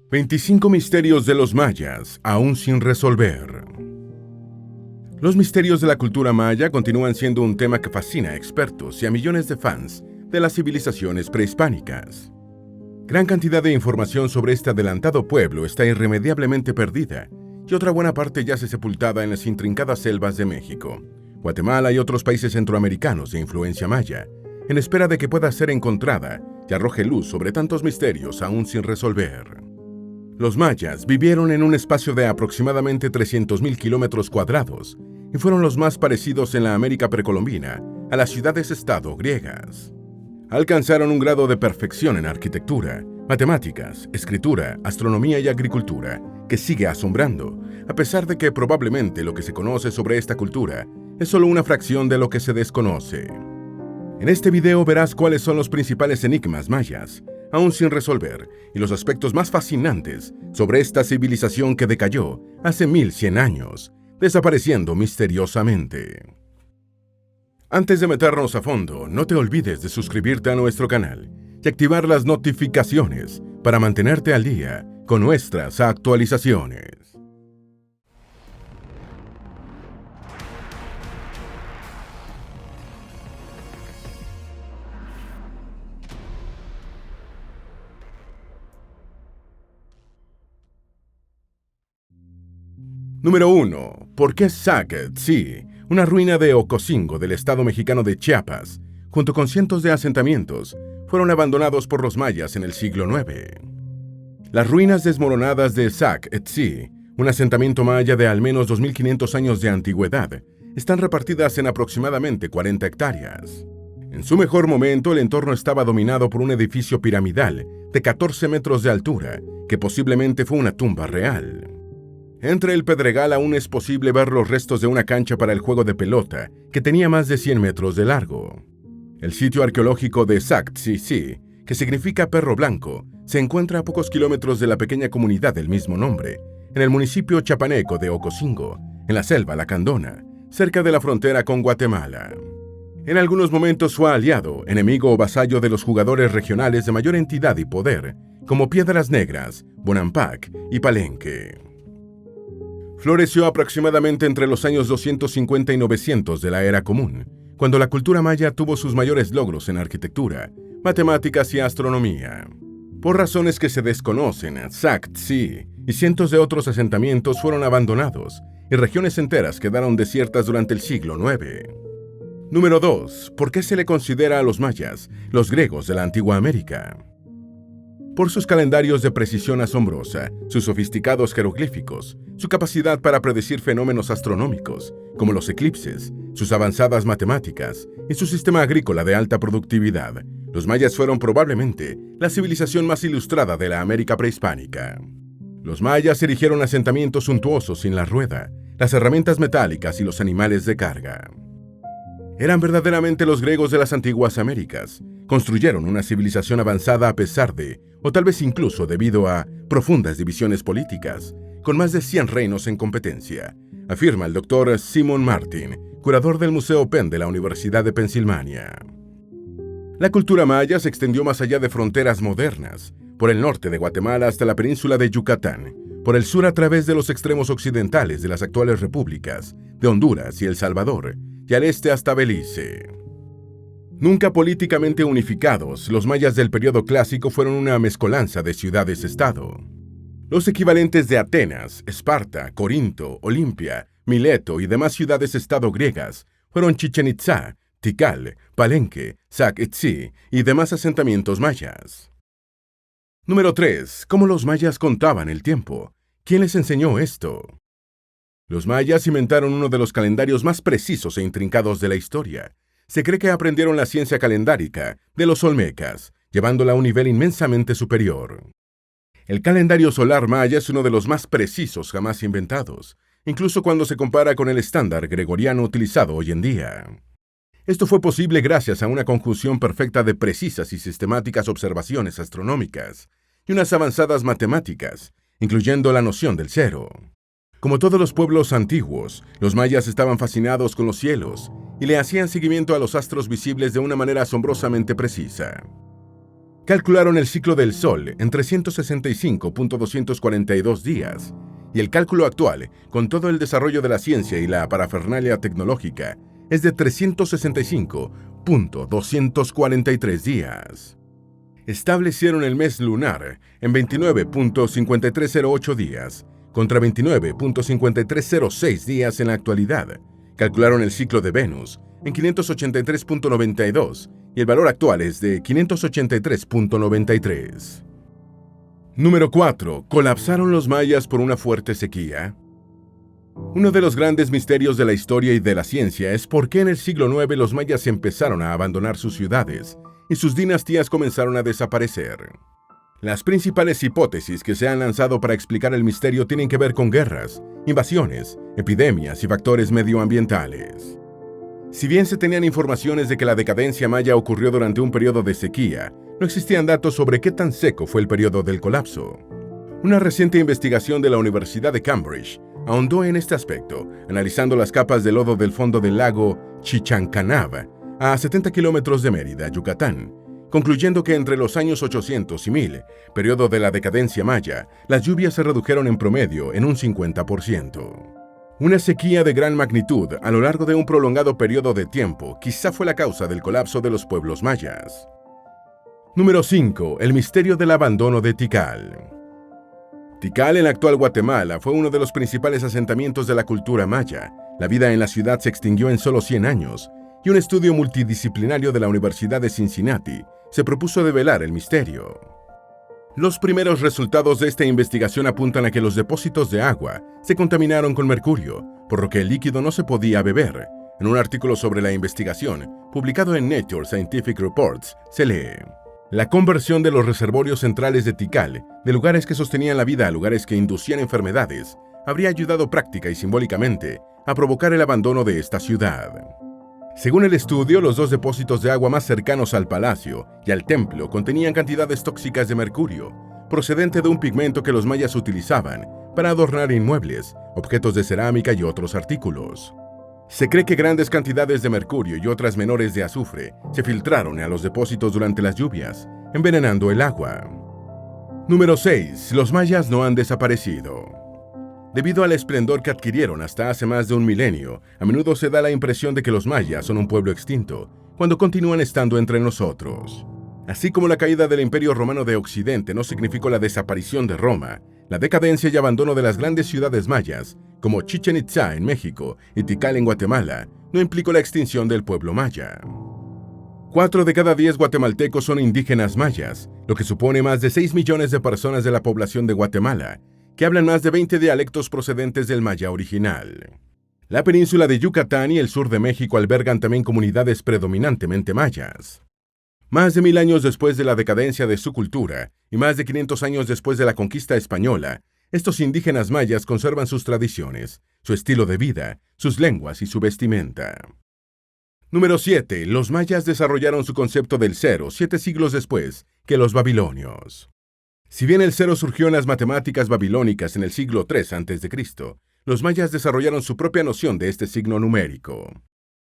25 misterios de los mayas, aún sin resolver. Los misterios de la cultura maya continúan siendo un tema que fascina a expertos y a millones de fans de las civilizaciones prehispánicas. Gran cantidad de información sobre este adelantado pueblo está irremediablemente perdida, y otra buena parte yace sepultada en las intrincadas selvas de México, Guatemala y otros países centroamericanos de influencia maya, en espera de que pueda ser encontrada y arroje luz sobre tantos misterios aún sin resolver. Los mayas vivieron en un espacio de aproximadamente 300.000 kilómetros cuadrados y fueron los más parecidos en la América precolombina a las ciudades-estado griegas. Alcanzaron un grado de perfección en arquitectura, matemáticas, escritura, astronomía y agricultura que sigue asombrando, a pesar de que probablemente lo que se conoce sobre esta cultura es solo una fracción de lo que se desconoce. En este video verás cuáles son los principales enigmas mayas, aún sin resolver, y los aspectos más fascinantes sobre esta civilización que decayó hace 1100 años, desapareciendo misteriosamente. Antes de meternos a fondo, no te olvides de suscribirte a nuestro canal y activar las notificaciones para mantenerte al día con nuestras actualizaciones. Número 1. ¿Por qué Sac-Tzí, una ruina de Ocosingo del estado mexicano de Chiapas, junto con cientos de asentamientos, fueron abandonados por los mayas en el siglo IX? Las ruinas desmoronadas de Sac-Tzí, un asentamiento maya de al menos 2.500 años de antigüedad, están repartidas en aproximadamente 40 hectáreas. En su mejor momento, el entorno estaba dominado por un edificio piramidal de 14 metros de altura, que posiblemente fue una tumba real. Entre el pedregal aún es posible ver los restos de una cancha para el juego de pelota, que tenía más de 100 metros de largo. El sitio arqueológico de Sac-Tzí, que significa perro blanco, se encuentra a pocos kilómetros de la pequeña comunidad del mismo nombre, en el municipio chiapaneco de Ocosingo, en la selva lacandona, cerca de la frontera con Guatemala. En algunos momentos fue aliado, enemigo o vasallo de los jugadores regionales de mayor entidad y poder, como Piedras Negras, Bonampak y Palenque. Floreció aproximadamente entre los años 250 y 900 de la Era Común, cuando la cultura maya tuvo sus mayores logros en arquitectura, matemáticas y astronomía. Por razones que se desconocen, Sac-Tzí y cientos de otros asentamientos fueron abandonados y regiones enteras quedaron desiertas durante el siglo IX. Número 2. ¿Por qué se le considera a los mayas los griegos de la antigua América? Por sus calendarios de precisión asombrosa, sus sofisticados jeroglíficos, su capacidad para predecir fenómenos astronómicos, como los eclipses, sus avanzadas matemáticas y su sistema agrícola de alta productividad, los mayas fueron probablemente la civilización más ilustrada de la América prehispánica. Los mayas erigieron asentamientos suntuosos sin la rueda, las herramientas metálicas y los animales de carga. Eran verdaderamente los griegos de las antiguas Américas. Construyeron una civilización avanzada a pesar de, o tal vez incluso debido a, profundas divisiones políticas, con más de 100 reinos en competencia, afirma el Dr. Simon Martin, curador del Museo Penn de la Universidad de Pensilvania. La cultura maya se extendió más allá de fronteras modernas, por el norte de Guatemala hasta la península de Yucatán, por el sur a través de los extremos occidentales de las actuales repúblicas, de Honduras y El Salvador, y al este hasta Belice. Nunca políticamente unificados, los mayas del periodo clásico fueron una mezcolanza de ciudades-estado. Los equivalentes de Atenas, Esparta, Corinto, Olimpia, Mileto y demás ciudades-estado griegas fueron Chichén Itzá, Tikal, Palenque, Sac-Tzí y demás asentamientos mayas. Número 3. ¿Cómo los mayas contaban el tiempo? ¿Quién les enseñó esto? Los mayas inventaron uno de los calendarios más precisos e intrincados de la historia. Se cree que aprendieron la ciencia calendárica de los olmecas, llevándola a un nivel inmensamente superior. El calendario solar maya es uno de los más precisos jamás inventados, incluso cuando se compara con el estándar gregoriano utilizado hoy en día. Esto fue posible gracias a una conjunción perfecta de precisas y sistemáticas observaciones astronómicas y unas avanzadas matemáticas, incluyendo la noción del cero. Como todos los pueblos antiguos, los mayas estaban fascinados con los cielos y le hacían seguimiento a los astros visibles de una manera asombrosamente precisa. Calcularon el ciclo del Sol en 365.242 días, y el cálculo actual, con todo el desarrollo de la ciencia y la parafernalia tecnológica, es de 365.243 días. Establecieron el mes lunar en 29.5308 días, contra 29.5306 días en la actualidad. Calcularon el ciclo de Venus en 583.92 y el valor actual es de 583.93. Número 4. ¿Colapsaron los mayas por una fuerte sequía? Uno de los grandes misterios de la historia y de la ciencia es por qué en el siglo IX los mayas empezaron a abandonar sus ciudades y sus dinastías comenzaron a desaparecer. Las principales hipótesis que se han lanzado para explicar el misterio tienen que ver con guerras, invasiones, epidemias y factores medioambientales. Si bien se tenían informaciones de que la decadencia maya ocurrió durante un periodo de sequía, no existían datos sobre qué tan seco fue el periodo del colapso. Una reciente investigación de la Universidad de Cambridge ahondó en este aspecto, analizando las capas de lodo del fondo del lago Chichancanab, a 70 kilómetros de Mérida, Yucatán, concluyendo que entre los años 800 y 1000, periodo de la decadencia maya, las lluvias se redujeron en promedio en un 50%. Una sequía de gran magnitud a lo largo de un prolongado periodo de tiempo quizá fue la causa del colapso de los pueblos mayas. Número 5. El misterio del abandono de Tikal. Tikal, en la actual Guatemala, fue uno de los principales asentamientos de la cultura maya. La vida en la ciudad se extinguió en solo 100 años, y un estudio multidisciplinario de la Universidad de Cincinnati se propuso develar el misterio. Los primeros resultados de esta investigación apuntan a que los depósitos de agua se contaminaron con mercurio, por lo que el líquido no se podía beber. En un artículo sobre la investigación, publicado en Nature Scientific Reports, se lee: la conversión de los reservorios centrales de Tikal, de lugares que sostenían la vida a lugares que inducían enfermedades, habría ayudado práctica y simbólicamente a provocar el abandono de esta ciudad. Según el estudio, los dos depósitos de agua más cercanos al palacio y al templo contenían cantidades tóxicas de mercurio, procedente de un pigmento que los mayas utilizaban para adornar inmuebles, objetos de cerámica y otros artículos. Se cree que grandes cantidades de mercurio y otras menores de azufre se filtraron a los depósitos durante las lluvias, envenenando el agua. Número 6. Los mayas no han desaparecido. Debido al esplendor que adquirieron hasta hace más de un milenio, a menudo se da la impresión de que los mayas son un pueblo extinto, cuando continúan estando entre nosotros. Así como la caída del Imperio Romano de Occidente no significó la desaparición de Roma, la decadencia y abandono de las grandes ciudades mayas, como Chichén Itzá en México y Tikal en Guatemala, no implicó la extinción del pueblo maya. 4 de cada 10 guatemaltecos son indígenas mayas, lo que supone más de 6 millones de personas de la población de Guatemala, que hablan más de 20 dialectos procedentes del maya original. La península de Yucatán y el sur de México albergan también comunidades predominantemente mayas. Más de 1000 años después de la decadencia de su cultura y más de 500 años después de la conquista española, estos indígenas mayas conservan sus tradiciones, su estilo de vida, sus lenguas y su vestimenta. Número 7. Los mayas desarrollaron su concepto del cero 7 siglos después que los babilonios. Si bien el cero surgió en las matemáticas babilónicas en el siglo III a.C., los mayas desarrollaron su propia noción de este signo numérico.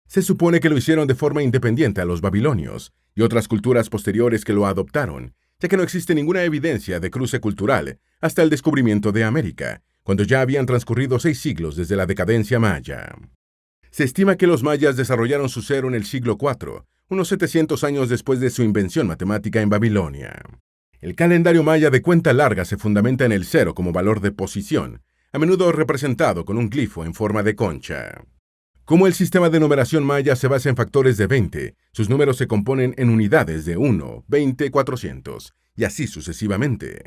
Se supone que lo hicieron de forma independiente a los babilonios y otras culturas posteriores que lo adoptaron, ya que no existe ninguna evidencia de cruce cultural hasta el descubrimiento de América, cuando ya habían transcurrido 6 siglos desde la decadencia maya. Se estima que los mayas desarrollaron su cero en el siglo IV, unos 700 años después de su invención matemática en Babilonia. El calendario maya de cuenta larga se fundamenta en el cero como valor de posición, a menudo representado con un glifo en forma de concha. Como el sistema de numeración maya se basa en factores de 20, sus números se componen en unidades de 1, 20, 400, y así sucesivamente.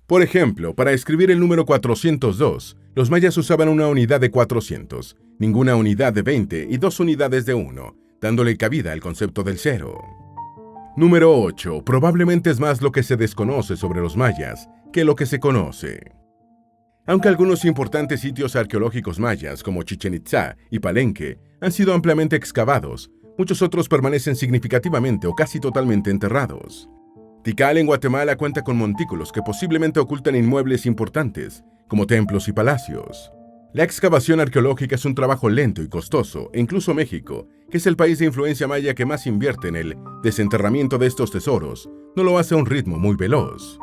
Por ejemplo, para escribir el número 402, los mayas usaban una unidad de 400, ninguna unidad de 20 y 2 unidades de 1, dándole cabida al concepto del cero. Número 8. Probablemente es más lo que se desconoce sobre los mayas que lo que se conoce. Aunque algunos importantes sitios arqueológicos mayas como Chichén Itzá y Palenque han sido ampliamente excavados, muchos otros permanecen significativamente o casi totalmente enterrados. Tikal en Guatemala cuenta con montículos que posiblemente ocultan inmuebles importantes, como templos y palacios. La excavación arqueológica es un trabajo lento y costoso, e incluso México, que es el país de influencia maya que más invierte en el desenterramiento de estos tesoros, no lo hace a un ritmo muy veloz.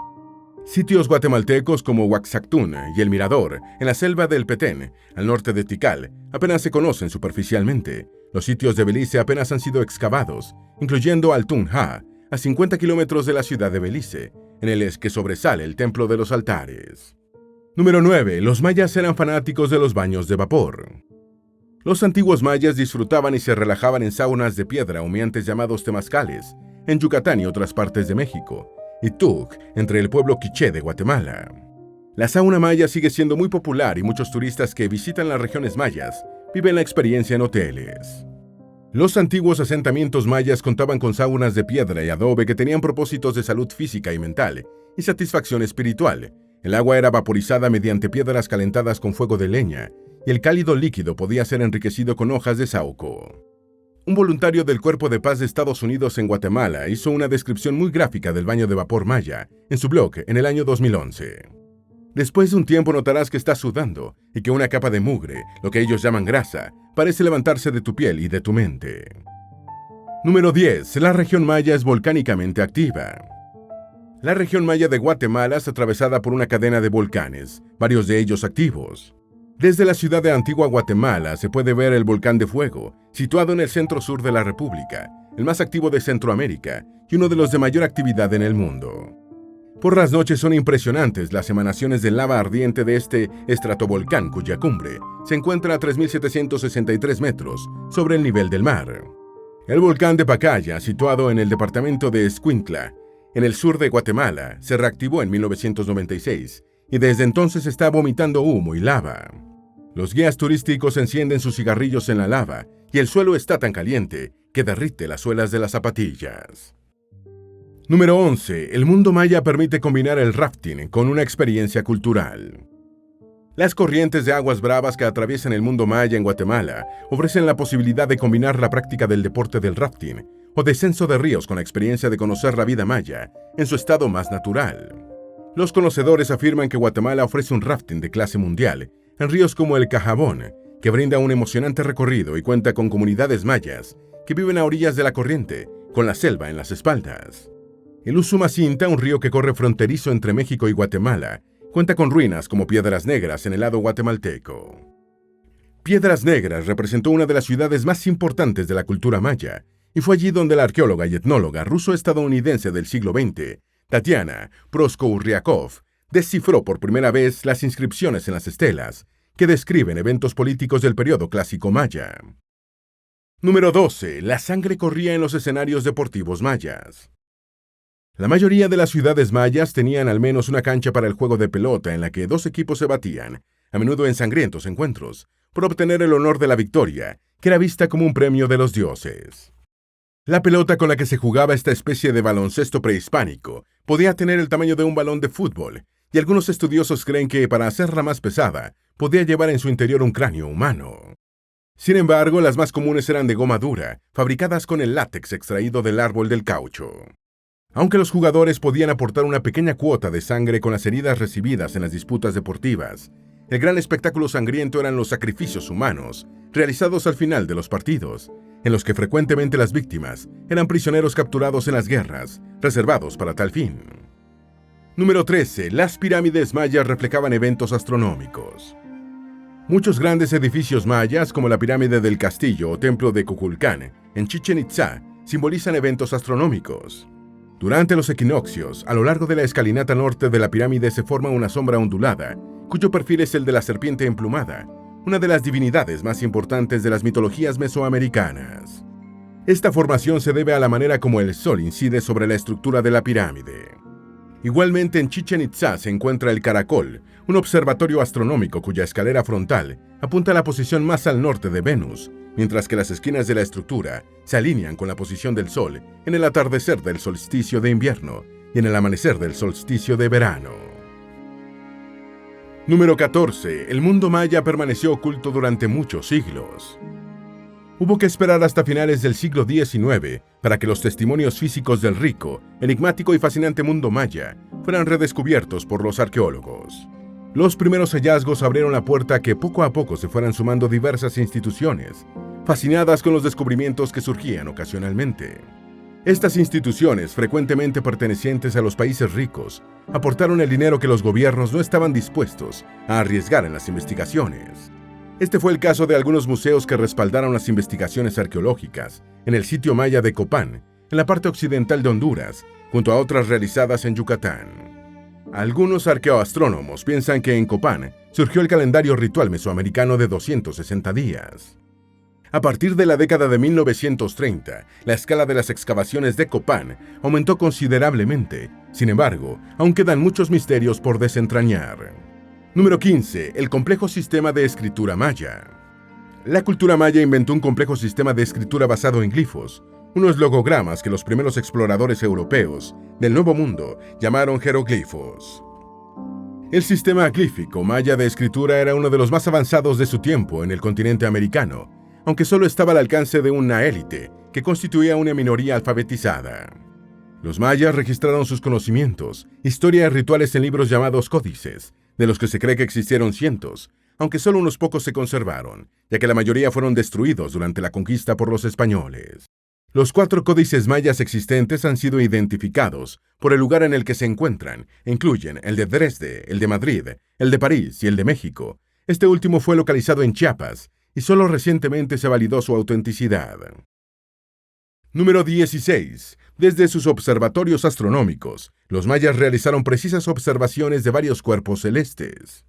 Sitios guatemaltecos como Huaxactún y El Mirador, en la selva del Petén, al norte de Tikal, apenas se conocen superficialmente. Los sitios de Belice apenas han sido excavados, incluyendo Altunja, a 50 kilómetros de la ciudad de Belice, en el que sobresale el Templo de los Altares. Número 9. Los mayas eran fanáticos de los baños de vapor. Los antiguos mayas disfrutaban y se relajaban en saunas de piedra humeantes llamados temazcales, en Yucatán y otras partes de México, y Tuc, entre el pueblo quiché de Guatemala. La sauna maya sigue siendo muy popular y muchos turistas que visitan las regiones mayas viven la experiencia en hoteles. Los antiguos asentamientos mayas contaban con saunas de piedra y adobe que tenían propósitos de salud física y mental y satisfacción espiritual. El agua era vaporizada mediante piedras calentadas con fuego de leña y el cálido líquido podía ser enriquecido con hojas de saúco. Un voluntario del Cuerpo de Paz de Estados Unidos en Guatemala hizo una descripción muy gráfica del baño de vapor maya en su blog en el año 2011. Después de un tiempo notarás que estás sudando y que una capa de mugre, lo que ellos llaman grasa, parece levantarse de tu piel y de tu mente. Número 10. La región maya es volcánicamente activa. La región maya de Guatemala es atravesada por una cadena de volcanes, varios de ellos activos. Desde la ciudad de Antigua Guatemala se puede ver el volcán de fuego, situado en el centro-sur de la República, el más activo de Centroamérica y uno de los de mayor actividad en el mundo. Por las noches son impresionantes las emanaciones de lava ardiente de este estratovolcán cuya cumbre se encuentra a 3.763 metros sobre el nivel del mar. El volcán de Pacaya, situado en el departamento de Escuintla, en el sur de Guatemala, se reactivó en 1996 y desde entonces está vomitando humo y lava. Los guías turísticos encienden sus cigarrillos en la lava y el suelo está tan caliente que derrite las suelas de las zapatillas. Número 11. El mundo maya permite combinar el rafting con una experiencia cultural. Las corrientes de aguas bravas que atraviesan el mundo maya en Guatemala ofrecen la posibilidad de combinar la práctica del deporte del rafting o descenso de ríos con la experiencia de conocer la vida maya en su estado más natural. Los conocedores afirman que Guatemala ofrece un rafting de clase mundial en ríos como el Cajabón, que brinda un emocionante recorrido y cuenta con comunidades mayas que viven a orillas de la corriente, con la selva en las espaldas. El Usumacinta, un río que corre fronterizo entre México y Guatemala, cuenta con ruinas como Piedras Negras en el lado guatemalteco. Piedras Negras representó una de las ciudades más importantes de la cultura maya, y fue allí donde la arqueóloga y etnóloga ruso-estadounidense del siglo XX, Tatiana Proskouryakov, descifró por primera vez las inscripciones en las estelas que describen eventos políticos del periodo clásico maya. Número 12. La sangre corría en los escenarios deportivos mayas. La mayoría de las ciudades mayas tenían al menos una cancha para el juego de pelota en la que dos equipos se batían, a menudo en sangrientos encuentros, por obtener el honor de la victoria, que era vista como un premio de los dioses. La pelota con la que se jugaba esta especie de baloncesto prehispánico podía tener el tamaño de un balón de fútbol, y algunos estudiosos creen que, para hacerla más pesada, podía llevar en su interior un cráneo humano. Sin embargo, las más comunes eran de goma dura, fabricadas con el látex extraído del árbol del caucho. Aunque los jugadores podían aportar una pequeña cuota de sangre con las heridas recibidas en las disputas deportivas, el gran espectáculo sangriento eran los sacrificios humanos, realizados al final de los partidos, en los que frecuentemente las víctimas eran prisioneros capturados en las guerras, reservados para tal fin. Número 13. Las pirámides mayas reflejaban eventos astronómicos. Muchos grandes edificios mayas, como la pirámide del Castillo o templo de Kukulcán, en Chichén Itzá, simbolizan eventos astronómicos. Durante los equinoccios, a lo largo de la escalinata norte de la pirámide se forma una sombra ondulada, cuyo perfil es el de la serpiente emplumada, una de las divinidades más importantes de las mitologías mesoamericanas. Esta formación se debe a la manera como el sol incide sobre la estructura de la pirámide. Igualmente en Chichén Itzá se encuentra el Caracol, un observatorio astronómico cuya escalera frontal apunta a la posición más al norte de Venus, mientras que las esquinas de la estructura se alinean con la posición del Sol en el atardecer del solsticio de invierno y en el amanecer del solsticio de verano. Número 14. El mundo maya permaneció oculto durante muchos siglos. Hubo que esperar hasta finales del siglo XIX para que los testimonios físicos del rico, enigmático y fascinante mundo maya fueran redescubiertos por los arqueólogos. Los primeros hallazgos abrieron la puerta a que poco a poco se fueran sumando diversas instituciones, fascinadas con los descubrimientos que surgían ocasionalmente. Estas instituciones, frecuentemente pertenecientes a los países ricos, aportaron el dinero que los gobiernos no estaban dispuestos a arriesgar en las investigaciones. Este fue el caso de algunos museos que respaldaron las investigaciones arqueológicas en el sitio maya de Copán, en la parte occidental de Honduras, junto a otras realizadas en Yucatán. Algunos arqueoastrónomos piensan que en Copán surgió el calendario ritual mesoamericano de 260 días. A partir de la década de 1930, la escala de las excavaciones de Copán aumentó considerablemente. Sin embargo, aún quedan muchos misterios por desentrañar. Número 15. El complejo sistema de escritura maya. La cultura maya inventó un complejo sistema de escritura basado en glifos, unos logogramas que los primeros exploradores europeos del Nuevo Mundo llamaron jeroglifos. El sistema glífico maya de escritura era uno de los más avanzados de su tiempo en el continente americano, aunque solo estaba al alcance de una élite que constituía una minoría alfabetizada. Los mayas registraron sus conocimientos, historias y rituales en libros llamados códices, de los que se cree que existieron cientos, aunque solo unos pocos se conservaron, ya que la mayoría fueron destruidos durante la conquista por los españoles. Los 4 códices mayas existentes han sido identificados por el lugar en el que se encuentran, e incluyen el de Dresde, el de Madrid, el de París y el de México. Este último fue localizado en Chiapas, y solo recientemente se validó su autenticidad. Número 16. Desde sus observatorios astronómicos, los mayas realizaron precisas observaciones de varios cuerpos celestes.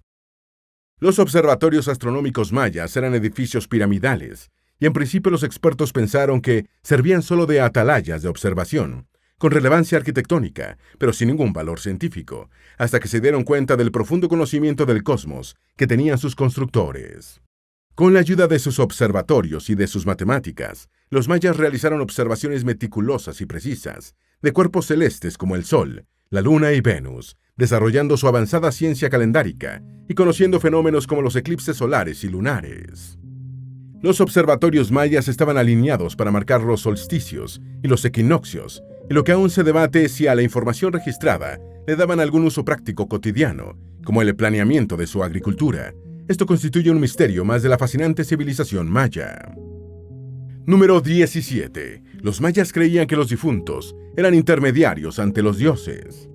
Los observatorios astronómicos mayas eran edificios piramidales, y en principio los expertos pensaron que servían solo de atalayas de observación, con relevancia arquitectónica, pero sin ningún valor científico, hasta que se dieron cuenta del profundo conocimiento del cosmos que tenían sus constructores. Con la ayuda de sus observatorios y de sus matemáticas, los mayas realizaron observaciones meticulosas y precisas de cuerpos celestes como el Sol, la Luna y Venus, desarrollando su avanzada ciencia calendárica y conociendo fenómenos como los eclipses solares y lunares. Los observatorios mayas estaban alineados para marcar los solsticios y los equinoccios, y lo que aún se debate es si a la información registrada le daban algún uso práctico cotidiano, como el planeamiento de su agricultura. Esto constituye un misterio más de la fascinante civilización maya. Número 17. Los mayas creían que los difuntos eran intermediarios ante los dioses.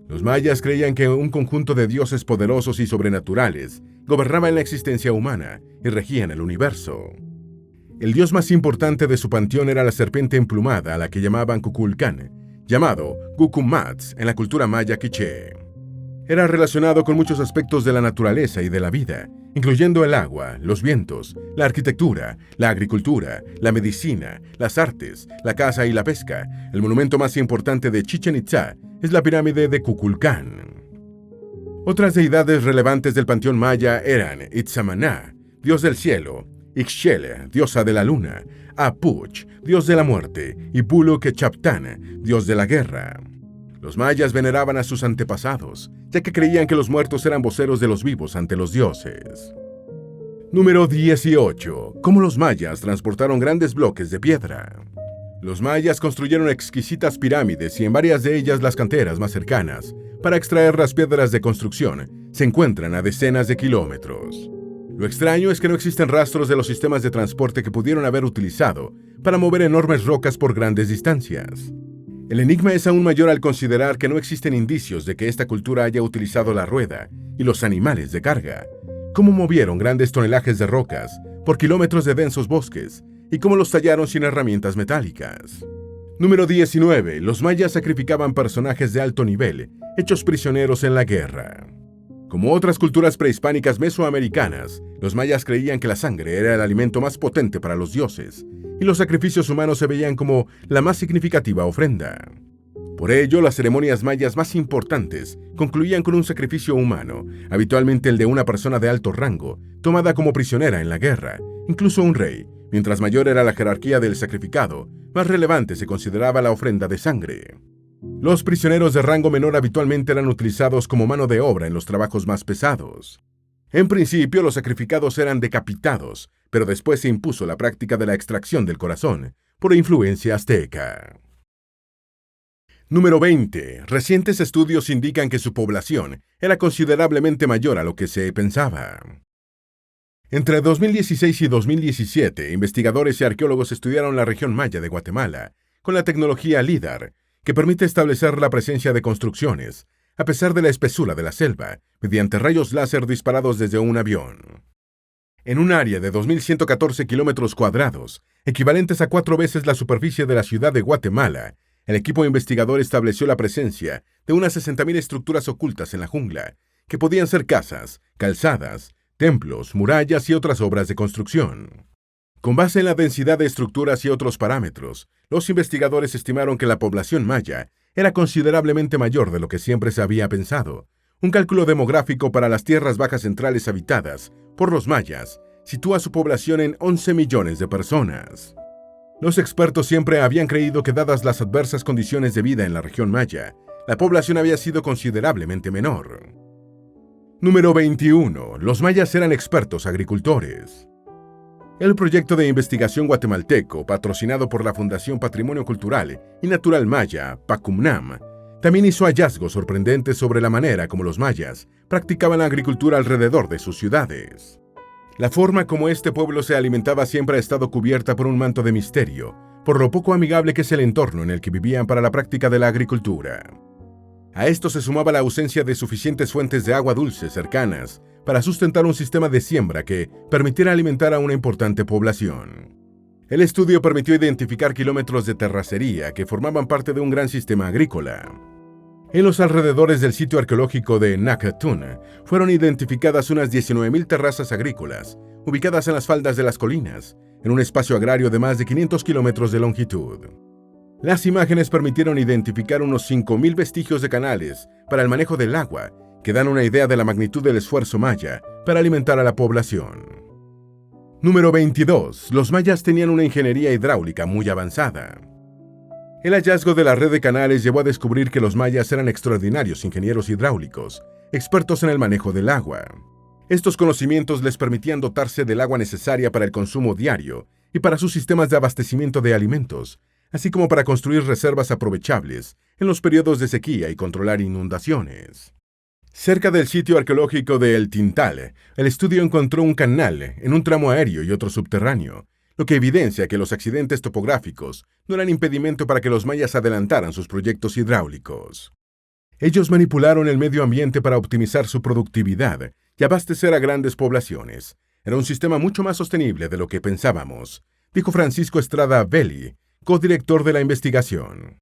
Los mayas creían que un conjunto de dioses poderosos y sobrenaturales gobernaban la existencia humana y regían el universo. El dios más importante de su panteón era la serpiente emplumada a la que llamaban Kukulcán, llamado Gucumatz en la cultura maya quiché. Era relacionado con muchos aspectos de la naturaleza y de la vida, incluyendo el agua, los vientos, la arquitectura, la agricultura, la medicina, las artes, la caza y la pesca. El monumento más importante de Chichén Itzá es la pirámide de Kukulcán. Otras deidades relevantes del panteón maya eran Itzamaná, dios del cielo, Ixchel, diosa de la luna, Apuch, dios de la muerte, y Pulu-Quechaptán, dios de la guerra. Los mayas veneraban a sus antepasados, ya que creían que los muertos eran voceros de los vivos ante los dioses. Número 18. Cómo los mayas transportaron grandes bloques de piedra. Los mayas construyeron exquisitas pirámides y en varias de ellas las canteras más cercanas, para extraer las piedras de construcción, se encuentran a decenas de kilómetros. Lo extraño es que no existen rastros de los sistemas de transporte que pudieron haber utilizado para mover enormes rocas por grandes distancias. El enigma es aún mayor al considerar que no existen indicios de que esta cultura haya utilizado la rueda y los animales de carga. ¿Cómo movieron grandes tonelajes de rocas por kilómetros de densos bosques y cómo los tallaron sin herramientas metálicas? Número 19. Los mayas sacrificaban personajes de alto nivel, hechos prisioneros en la guerra. Como otras culturas prehispánicas mesoamericanas, los mayas creían que la sangre era el alimento más potente para los dioses, y los sacrificios humanos se veían como la más significativa ofrenda. Por ello, las ceremonias mayas más importantes concluían con un sacrificio humano, habitualmente el de una persona de alto rango, tomada como prisionera en la guerra, incluso un rey. Mientras mayor era la jerarquía del sacrificado, más relevante se consideraba la ofrenda de sangre. Los prisioneros de rango menor habitualmente eran utilizados como mano de obra en los trabajos más pesados. En principio, los sacrificados eran decapitados, pero después se impuso la práctica de la extracción del corazón, por influencia azteca. Número 20. Recientes estudios indican que su población era considerablemente mayor a lo que se pensaba. Entre 2016 y 2017, investigadores y arqueólogos estudiaron la región maya de Guatemala con la tecnología LIDAR, que permite establecer la presencia de construcciones, a pesar de la espesura de la selva, mediante rayos láser disparados desde un avión. En un área de 2.114 kilómetros cuadrados, equivalentes a 4 veces la superficie de la ciudad de Guatemala, el equipo investigador estableció la presencia de unas 60.000 estructuras ocultas en la jungla, que podían ser casas, calzadas, templos, murallas y otras obras de construcción. Con base en la densidad de estructuras y otros parámetros, los investigadores estimaron que la población maya era considerablemente mayor de lo que siempre se había pensado. Un cálculo demográfico para las tierras bajas centrales habitadas por los mayas sitúa su población en 11 millones de personas. Los expertos siempre habían creído que, dadas las adversas condiciones de vida en la región maya, la población había sido considerablemente menor. Número 21. Los mayas eran expertos agricultores. El proyecto de investigación guatemalteco, patrocinado por la Fundación Patrimonio Cultural y Natural Maya, PACUMNAM, también hizo hallazgos sorprendentes sobre la manera como los mayas practicaban la agricultura alrededor de sus ciudades. La forma como este pueblo se alimentaba siempre ha estado cubierta por un manto de misterio, por lo poco amigable que es el entorno en el que vivían para la práctica de la agricultura. A esto se sumaba la ausencia de suficientes fuentes de agua dulce cercanas para sustentar un sistema de siembra que permitiera alimentar a una importante población. El estudio permitió identificar kilómetros de terracería que formaban parte de un gran sistema agrícola. En los alrededores del sitio arqueológico de Nacatún fueron identificadas unas 19.000 terrazas agrícolas, ubicadas en las faldas de las colinas, en un espacio agrario de más de 500 kilómetros de longitud. Las imágenes permitieron identificar unos 5.000 vestigios de canales para el manejo del agua, que dan una idea de la magnitud del esfuerzo maya para alimentar a la población. Número 22. Los mayas tenían una ingeniería hidráulica muy avanzada. El hallazgo de la red de canales llevó a descubrir que los mayas eran extraordinarios ingenieros hidráulicos, expertos en el manejo del agua. Estos conocimientos les permitían dotarse del agua necesaria para el consumo diario y para sus sistemas de abastecimiento de alimentos, así como para construir reservas aprovechables en los periodos de sequía y controlar inundaciones. Cerca del sitio arqueológico de El Tintal, el estudio encontró un canal en un tramo aéreo y otro subterráneo, lo que evidencia que los accidentes topográficos no eran impedimento para que los mayas adelantaran sus proyectos hidráulicos. Ellos manipularon el medio ambiente para optimizar su productividad y abastecer a grandes poblaciones. Era un sistema mucho más sostenible de lo que pensábamos, dijo Francisco Estrada Belli, codirector de la investigación.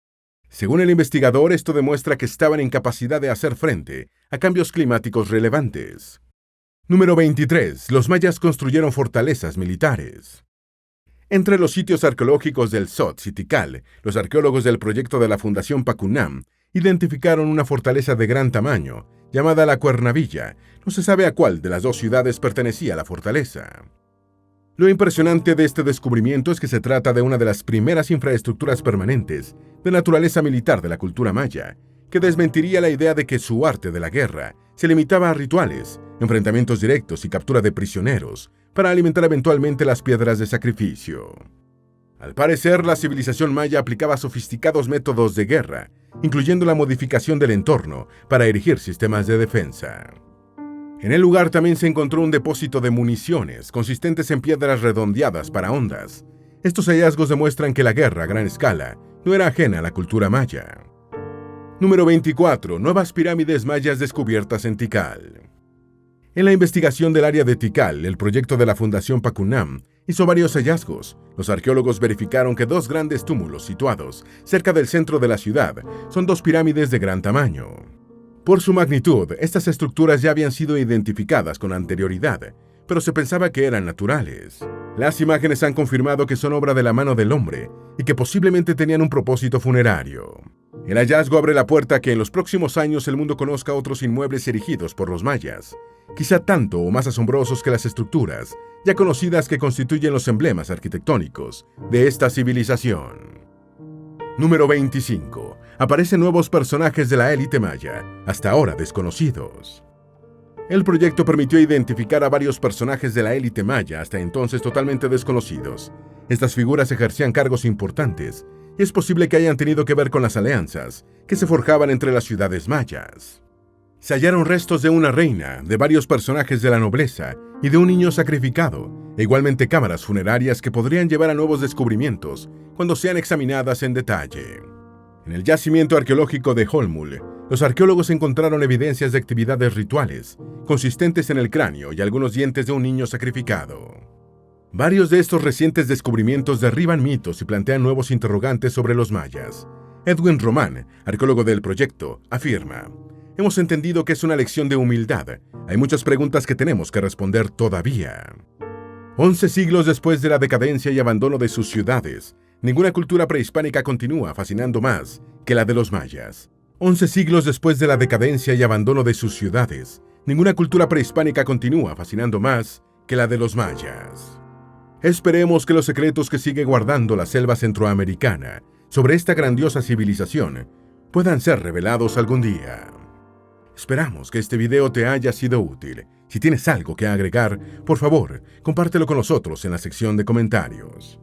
Según el investigador, esto demuestra que estaban en capacidad de hacer frente a cambios climáticos relevantes. Número 23. Los mayas construyeron fortalezas militares. Entre los sitios arqueológicos del Tzotz y Tikal, los arqueólogos del proyecto de la Fundación PACUNAM identificaron una fortaleza de gran tamaño, llamada la Cuernavilla. No se sabe a cuál de las dos ciudades pertenecía la fortaleza. Lo impresionante de este descubrimiento es que se trata de una de las primeras infraestructuras permanentes de naturaleza militar de la cultura maya, que desmentiría la idea de que su arte de la guerra se limitaba a rituales, enfrentamientos directos y captura de prisioneros, para alimentar eventualmente las piedras de sacrificio. Al parecer, la civilización maya aplicaba sofisticados métodos de guerra, incluyendo la modificación del entorno para erigir sistemas de defensa. En el lugar también se encontró un depósito de municiones consistentes en piedras redondeadas para ondas. Estos hallazgos demuestran que la guerra a gran escala no era ajena a la cultura maya. Número 24. Nuevas pirámides mayas descubiertas en Tikal. En la investigación del área de Tikal, el proyecto de la Fundación PACUNAM hizo varios hallazgos. Los arqueólogos verificaron que dos grandes túmulos situados cerca del centro de la ciudad son dos pirámides de gran tamaño. Por su magnitud, estas estructuras ya habían sido identificadas con anterioridad, pero se pensaba que eran naturales. Las imágenes han confirmado que son obra de la mano del hombre y que posiblemente tenían un propósito funerario. El hallazgo abre la puerta a que en los próximos años el mundo conozca otros inmuebles erigidos por los mayas, quizá tanto o más asombrosos que las estructuras ya conocidas que constituyen los emblemas arquitectónicos de esta civilización. Número 25. Aparecen nuevos personajes de la élite maya, hasta ahora desconocidos. El proyecto permitió identificar a varios personajes de la élite maya hasta entonces totalmente desconocidos. Estas figuras ejercían cargos importantes y es posible que hayan tenido que ver con las alianzas que se forjaban entre las ciudades mayas. Se hallaron restos de una reina, de varios personajes de la nobleza y de un niño sacrificado, e igualmente cámaras funerarias que podrían llevar a nuevos descubrimientos cuando sean examinadas en detalle. En el yacimiento arqueológico de Holmul, los arqueólogos encontraron evidencias de actividades rituales, consistentes en el cráneo y algunos dientes de un niño sacrificado. Varios de estos recientes descubrimientos derriban mitos y plantean nuevos interrogantes sobre los mayas. Edwin Román, arqueólogo del proyecto, afirma: hemos entendido que es una lección de humildad. Hay muchas preguntas que tenemos que responder todavía. 11 siglos después de la decadencia y abandono de sus ciudades, ninguna cultura prehispánica continúa fascinando más que la de los mayas. 11 siglos después de la decadencia y abandono de sus ciudades, ninguna cultura prehispánica continúa fascinando más que la de los mayas. Esperemos que los secretos que sigue guardando la selva centroamericana sobre esta grandiosa civilización puedan ser revelados algún día. Esperamos que este video te haya sido útil. Si tienes algo que agregar, por favor, compártelo con nosotros en la sección de comentarios.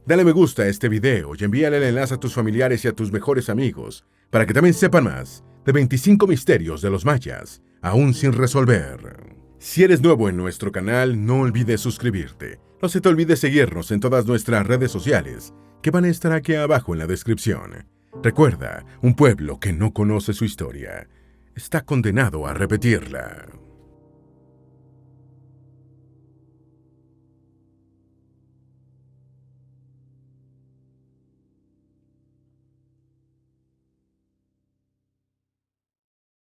Dale me gusta a este video y envíale el enlace a tus familiares y a tus mejores amigos para que también sepan más de 25 misterios de los mayas, aún sin resolver. Si eres nuevo en nuestro canal, no olvides suscribirte. No se te olvide seguirnos en todas nuestras redes sociales, que van a estar aquí abajo en la descripción. Recuerda, un pueblo que no conoce su historia está condenado a repetirla.